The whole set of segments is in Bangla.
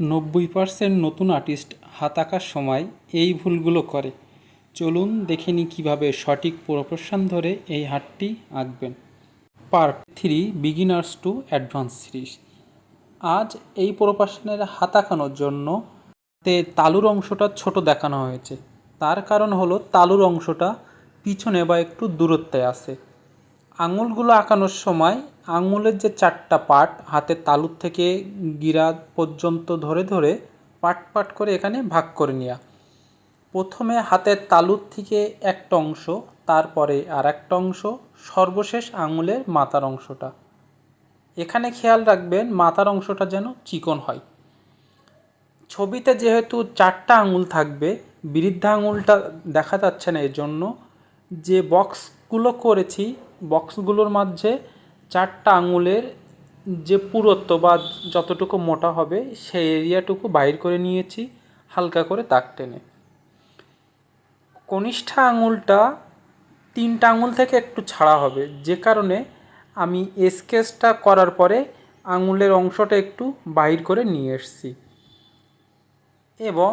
90% নতুন আর্টিস্ট হাত আঁকার সময় এই ভুলগুলো করে। চলুন দেখে নিই কীভাবে সঠিক প্রপোর্শন ধরে এই হাতটি আঁকবেন। Part 3 beginners to advance series. আজ এই প্রপোর্শনের হাত আঁকানোর জন্য তালুর অংশটা ছোট দেখানো হয়েছে। তার কারণ হলো তালুর অংশটা পিছনে বা একটু দূরত্বে আছে। আঙুলগুলো আঁকানোর সময় আঙুলের যে 4টা পার্ট হাতের তালুর থেকে গিরা পর্যন্ত ধরে ধরে পার্ট পার্ট করে এখানে ভাগ করে নেওয়া। প্রথমে হাতের তালুর থেকে একটা অংশ, তারপরে আর একটা অংশ, সর্বশেষ আঙুলের মাথার অংশটা। এখানে খেয়াল রাখবেন মাথার অংশটা যেন চিকন হয়। ছবিতে যেহেতু 4টা আঙুল থাকবে, বৃদ্ধা আঙুলটা দেখা যাচ্ছে না, এর জন্য যে বক্সগুলো করেছি বক্সগুলোর মাঝে 4টা আঙুলের যে পুরুত্ব বা যতটুকু মোটা হবে সেই এরিয়াটুকু বাইর করে নিয়েছি হালকা করে দাগ টেনে। কনিষ্ঠা আঙুলটা 3টা আঙুল থেকে একটু ছাড়া হবে, যে কারণে আমি স্কেচটা করার পরে আঙুলের অংশটা একটু বাইর করে নিয়ে এসেছি এবং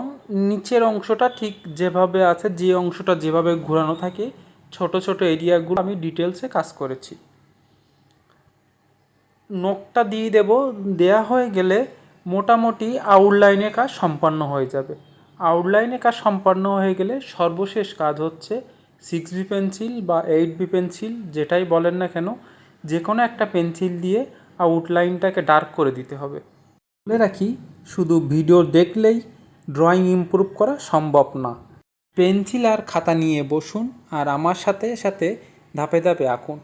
নিচের অংশটা ঠিক যেভাবে আছে, যে অংশটা যেভাবে ঘোরানো থাকে ছোট ছোট এরিয়াগুলো আমি ডিটেলসে কাজ করেছি। নখটা দিয়ে দেব, দেয়া হয়ে গেলে মোটামুটি আউটলাইনের কাজ সম্পন্ন হয়ে যাবে। আউটলাইনের কাজ সম্পন্ন হয়ে গেলে সর্বশেষ কাজ হচ্ছে 6B পেন্সিল বা 8B পেন্সিল, যেটাই বলেন না কেন, যে কোনো একটা পেন্সিল দিয়ে আউটলাইনটাকে ডার্ক করে দিতে হবে। বলে রাখি, শুধু ভিডিও দেখলেই ড্রয়িং ইমপ্রুভ করা সম্ভব না। পেন্সিল আর খাতা নিয়ে বসুন আর আমার সাথে সাথে ধাপে ধাপে আঁকুন।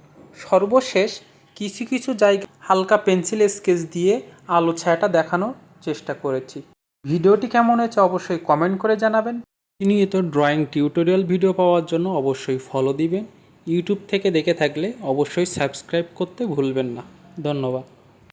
সর্বশেষ কিছু কিছু জায়গায় হালকা পেন্সিল স্কেচ দিয়ে আলো ছায়াটা দেখানোর চেষ্টা করেছি। ভিডিওটি কেমন হয়েছে অবশ্যই কমেন্ট করে জানাবেন। নিয়মিত ড্রয়িং টিউটোরিয়াল ভিডিও পাওয়ার জন্য অবশ্যই ফলো দিবেন। ইউটিউব থেকে দেখে থাকলে অবশ্যই সাবস্ক্রাইব করতে ভুলবেন না। ধন্যবাদ।